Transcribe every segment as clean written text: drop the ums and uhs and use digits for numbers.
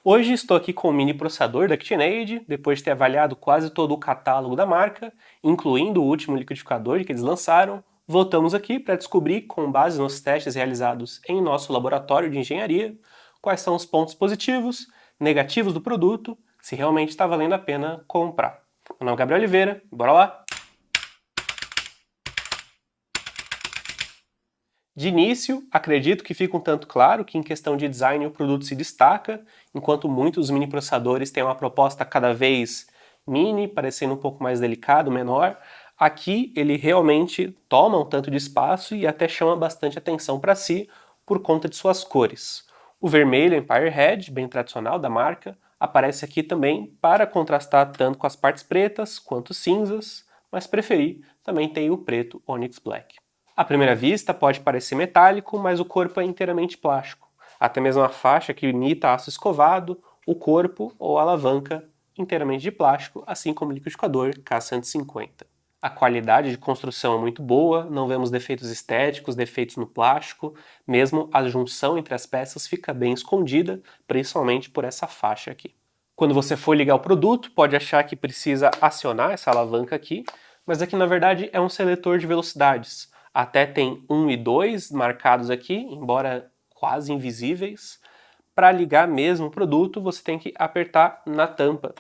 Hoje estou aqui com o mini processador da KitchenAid, depois de ter avaliado quase todo o catálogo da marca, incluindo o último liquidificador que eles lançaram. Voltamos aqui para descobrir, com base nos testes realizados em nosso laboratório de engenharia, quais são os pontos positivos, negativos do produto, se realmente está valendo a pena comprar. Meu nome é Gabriel Oliveira, bora lá? De início, acredito que fica um tanto claro que em questão de design o produto se destaca, enquanto muitos mini processadores têm uma proposta cada vez mini, parecendo um pouco mais delicado, menor. Aqui ele realmente toma um tanto de espaço e até chama bastante atenção para si por conta de suas cores. O vermelho Empire Red, bem tradicional da marca, aparece aqui também para contrastar tanto com as partes pretas quanto cinzas, mas preferi também tem o preto Onyx Black. À primeira vista pode parecer metálico, mas o corpo é inteiramente plástico. Até mesmo a faixa que imita aço escovado, o corpo ou a alavanca inteiramente de plástico, assim como o liquidificador K150. A qualidade de construção é muito boa, não vemos defeitos estéticos, defeitos no plástico, mesmo a junção entre as peças fica bem escondida, principalmente por essa faixa aqui. Quando você for ligar o produto, pode achar que precisa acionar essa alavanca aqui, mas aqui na verdade é um seletor de velocidades. Até tem 1 e 2 marcados aqui, embora quase invisíveis. Para ligar mesmo o produto, você tem que apertar na tampa.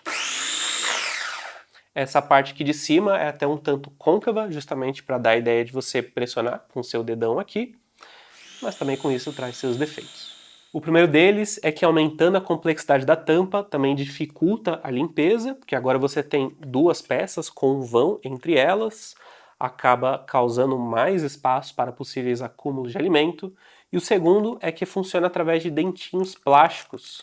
Essa parte aqui de cima é até um tanto côncava, justamente para dar a ideia de você pressionar com o seu dedão aqui, mas também com isso traz seus defeitos. O primeiro deles é que aumentando a complexidade da tampa também dificulta a limpeza, porque agora você tem duas peças com um vão entre elas, acaba causando mais espaço para possíveis acúmulos de alimento. E o segundo é que funciona através de dentinhos plásticos.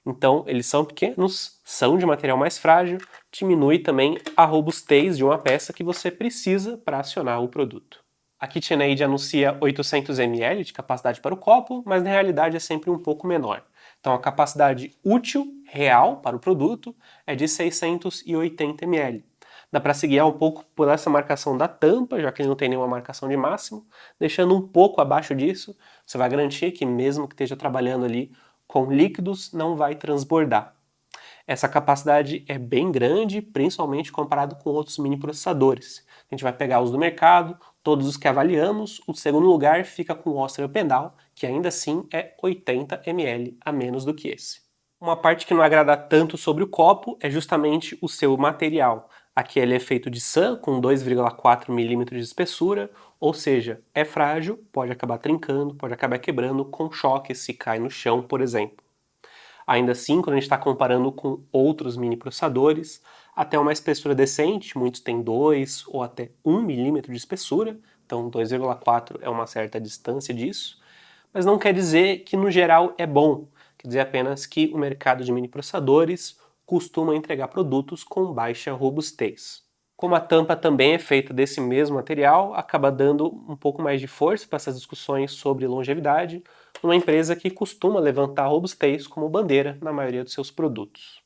Então, eles são pequenos, são de material mais frágil, diminui também a robustez de uma peça que você precisa para acionar o produto. A KitchenAid anuncia 800 ml de capacidade para o copo, mas na realidade é sempre um pouco menor. Então a capacidade útil, real, para o produto é de 680 ml. Dá para se guiar um pouco por essa marcação da tampa, já que ele não tem nenhuma marcação de máximo. Deixando um pouco abaixo disso, você vai garantir que mesmo que esteja trabalhando ali com líquidos, não vai transbordar. Essa capacidade é bem grande, principalmente comparado com outros mini processadores. A gente vai pegar os do mercado, todos os que avaliamos, o segundo lugar fica com o Austria Pendal, que ainda assim é 80 ml a menos do que esse. Uma parte que não agrada tanto sobre o copo é justamente o seu material. Aqui ele é feito de SAN com 2,4 milímetros de espessura, ou seja, é frágil, pode acabar trincando, pode acabar quebrando com choque se cai no chão, por exemplo. Ainda assim, quando a gente está comparando com outros mini processadores, até uma espessura decente, muitos têm 2 ou até 1 milímetro de espessura, então 2,4 é uma certa distância disso, mas não quer dizer que no geral é bom, quer dizer apenas que o mercado de mini processadores costuma entregar produtos com baixa robustez. Como a tampa também é feita desse mesmo material, acaba dando um pouco mais de força para essas discussões sobre longevidade, numa empresa que costuma levantar a robustez como bandeira na maioria dos seus produtos.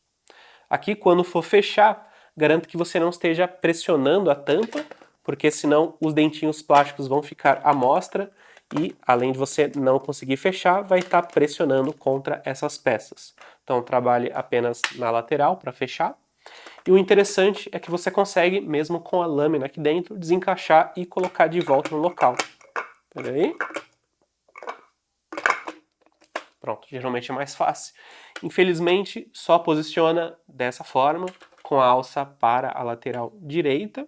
Aqui, quando for fechar, garanto que você não esteja pressionando a tampa, porque senão os dentinhos plásticos vão ficar à mostra e, além de você não conseguir fechar, vai estar pressionando contra essas peças. Então, trabalhe apenas na lateral para fechar. E o interessante é que você consegue, mesmo com a lâmina aqui dentro, desencaixar e colocar de volta no local. Pera aí. Pronto, geralmente é mais fácil. Infelizmente, só posiciona dessa forma, com a alça para a lateral direita.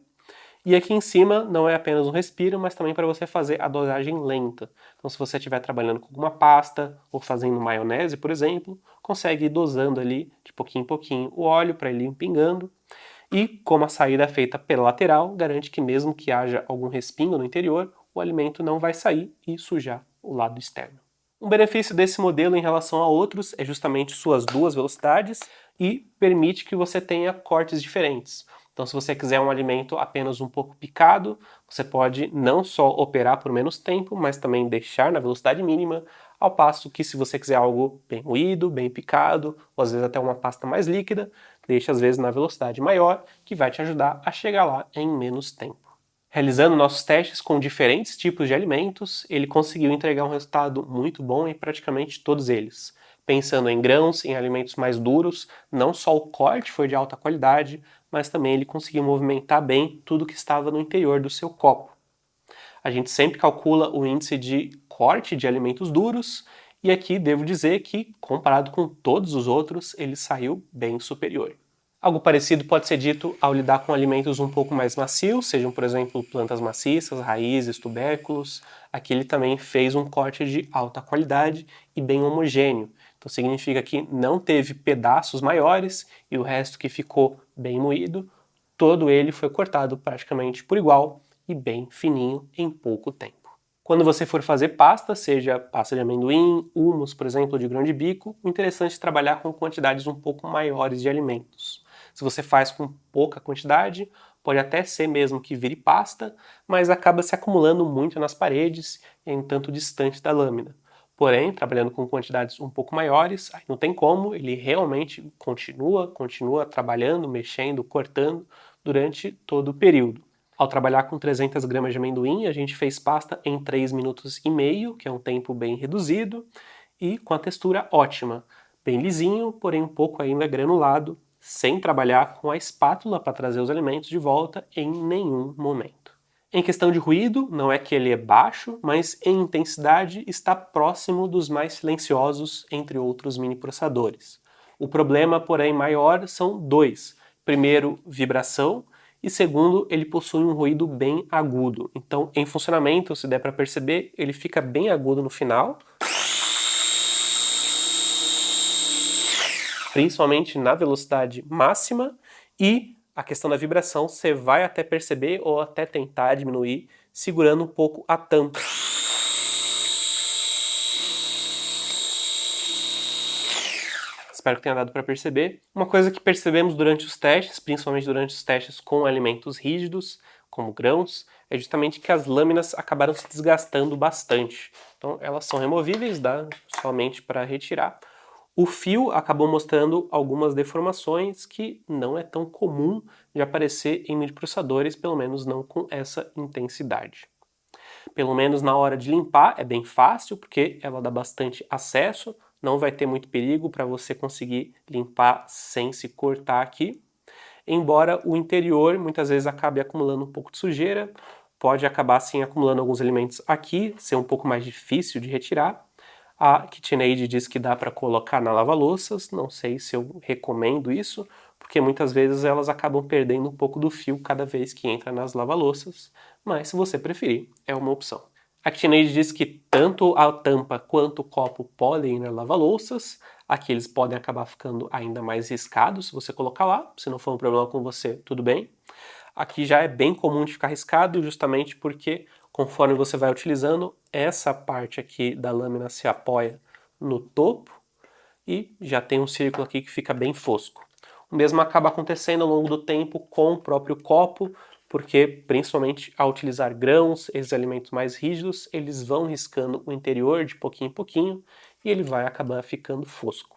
E aqui em cima não é apenas um respiro, mas também para você fazer a dosagem lenta. Então, se você estiver trabalhando com alguma pasta ou fazendo maionese, por exemplo, consegue ir dosando ali de pouquinho em pouquinho o óleo para ele ir pingando. E como a saída é feita pela lateral, garante que mesmo que haja algum respingo no interior, o alimento não vai sair e sujar o lado externo. Um benefício desse modelo em relação a outros é justamente suas duas velocidades e permite que você tenha cortes diferentes. Então, se você quiser um alimento apenas um pouco picado, você pode não só operar por menos tempo, mas também deixar na velocidade mínima, ao passo que se você quiser algo bem moído, bem picado, ou às vezes até uma pasta mais líquida, deixa às vezes na velocidade maior, que vai te ajudar a chegar lá em menos tempo. Realizando nossos testes com diferentes tipos de alimentos, ele conseguiu entregar um resultado muito bom em praticamente todos eles. Pensando em grãos, em alimentos mais duros, não só o corte foi de alta qualidade, mas também ele conseguiu movimentar bem tudo que estava no interior do seu copo. A gente sempre calcula o índice de corte de alimentos duros, e aqui devo dizer que, comparado com todos os outros, ele saiu bem superior. Algo parecido pode ser dito ao lidar com alimentos um pouco mais macios, sejam, por exemplo, plantas maciças, raízes, tubérculos. Aqui ele também fez um corte de alta qualidade e bem homogêneo. Então significa que não teve pedaços maiores e o resto que ficou bem moído, todo ele foi cortado praticamente por igual e bem fininho em pouco tempo. Quando você for fazer pasta, seja pasta de amendoim, hummus, por exemplo, de grão de bico, o interessante é trabalhar com quantidades um pouco maiores de alimentos. Se você faz com pouca quantidade, pode até ser mesmo que vire pasta, mas acaba se acumulando muito nas paredes e é um tanto distante da lâmina. Porém, trabalhando com quantidades um pouco maiores, aí não tem como, ele realmente continua trabalhando, mexendo, cortando durante todo o período. Ao trabalhar com 300 gramas de amendoim, a gente fez pasta em 3 minutos e meio, que é um tempo bem reduzido, e com a textura ótima. Bem lisinho, porém um pouco ainda granulado, sem trabalhar com a espátula para trazer os alimentos de volta em nenhum momento. Em questão de ruído, não é que ele é baixo, mas em intensidade está próximo dos mais silenciosos entre outros mini processadores. O problema, porém, maior são dois. Primeiro, vibração, e segundo, ele possui um ruído bem agudo. Então, em funcionamento, se der para perceber, ele fica bem agudo no final, principalmente na velocidade máxima, e a questão da vibração você vai até perceber ou até tentar diminuir, segurando um pouco a tampa. Espero que tenha dado para perceber. Uma coisa que percebemos durante os testes, principalmente durante os testes com alimentos rígidos, como grãos, é justamente que as lâminas acabaram se desgastando bastante. Então elas são removíveis, dá somente para retirar. O fio acabou mostrando algumas deformações que não é tão comum de aparecer em microprocessadores, pelo menos não com essa intensidade. Pelo menos na hora de limpar é bem fácil, porque ela dá bastante acesso, não vai ter muito perigo para você conseguir limpar sem se cortar aqui. Embora o interior muitas vezes acabe acumulando um pouco de sujeira, pode acabar sim acumulando alguns alimentos aqui, ser um pouco mais difícil de retirar. A KitchenAid diz que dá para colocar na lava-louças, não sei se eu recomendo isso, porque muitas vezes elas acabam perdendo um pouco do fio cada vez que entra nas lava-louças, mas se você preferir, é uma opção. A KitchenAid diz que tanto a tampa quanto o copo podem ir na lava-louças, aqui eles podem acabar ficando ainda mais riscados se você colocar lá, se não for um problema com você, tudo bem. Aqui já é bem comum de ficar riscado, justamente porque conforme você vai utilizando, essa parte aqui da lâmina se apoia no topo e já tem um círculo aqui que fica bem fosco. O mesmo acaba acontecendo ao longo do tempo com o próprio copo, porque principalmente ao utilizar grãos, esses alimentos mais rígidos, eles vão riscando o interior de pouquinho em pouquinho e ele vai acabar ficando fosco.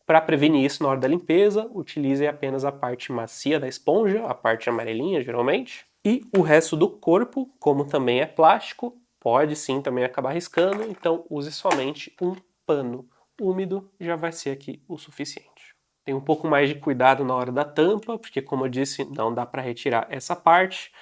Para prevenir isso na hora da limpeza, utilize apenas a parte macia da esponja, a parte amarelinha geralmente, e o resto do corpo, como também é plástico, pode sim também acabar riscando, então use somente um pano úmido, já vai ser aqui o suficiente. Tem um pouco mais de cuidado na hora da tampa, porque como eu disse, não dá para retirar essa parte,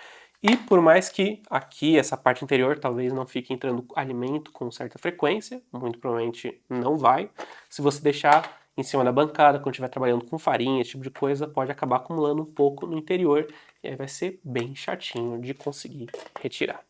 e por mais que aqui, essa parte interior, talvez não fique entrando alimento com certa frequência, muito provavelmente não vai, se você deixar em cima da bancada, quando estiver trabalhando com farinha, esse tipo de coisa, pode acabar acumulando um pouco no interior e aí vai ser bem chatinho de conseguir retirar.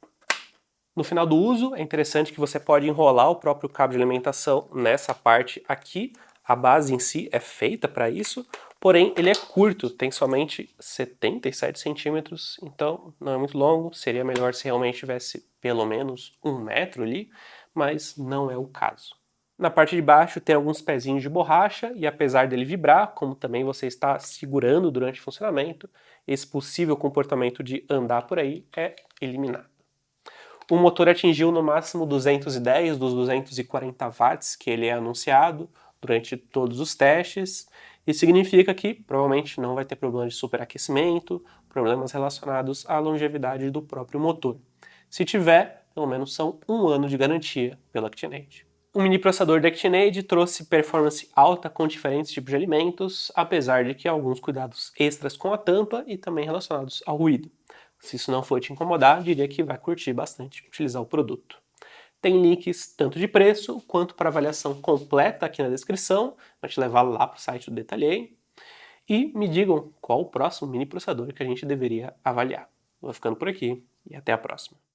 No final do uso, é interessante que você pode enrolar o próprio cabo de alimentação nessa parte aqui. A base em si é feita para isso, porém ele é curto, tem somente 77 centímetros, então não é muito longo. Seria melhor se realmente tivesse pelo menos 1 metro ali, mas não é o caso. Na parte de baixo tem alguns pezinhos de borracha e apesar dele vibrar, como também você está segurando durante o funcionamento, esse possível comportamento de andar por aí é eliminado. O motor atingiu no máximo 210 dos 240 watts que ele é anunciado durante todos os testes, e significa que provavelmente não vai ter problema de superaquecimento, problemas relacionados à longevidade do próprio motor. Se tiver, pelo menos são 1 ano de garantia pela KitchenAid. O mini processador da ActionAid trouxe performance alta com diferentes tipos de alimentos, apesar de que alguns cuidados extras com a tampa e também relacionados ao ruído. Se isso não for te incomodar, diria que vai curtir bastante utilizar o produto. Tem links tanto de preço quanto para avaliação completa aqui na descrição, vai te levar lá para o site do Detalhei. E me digam qual o próximo mini processador que a gente deveria avaliar. Vou ficando por aqui e até a próxima.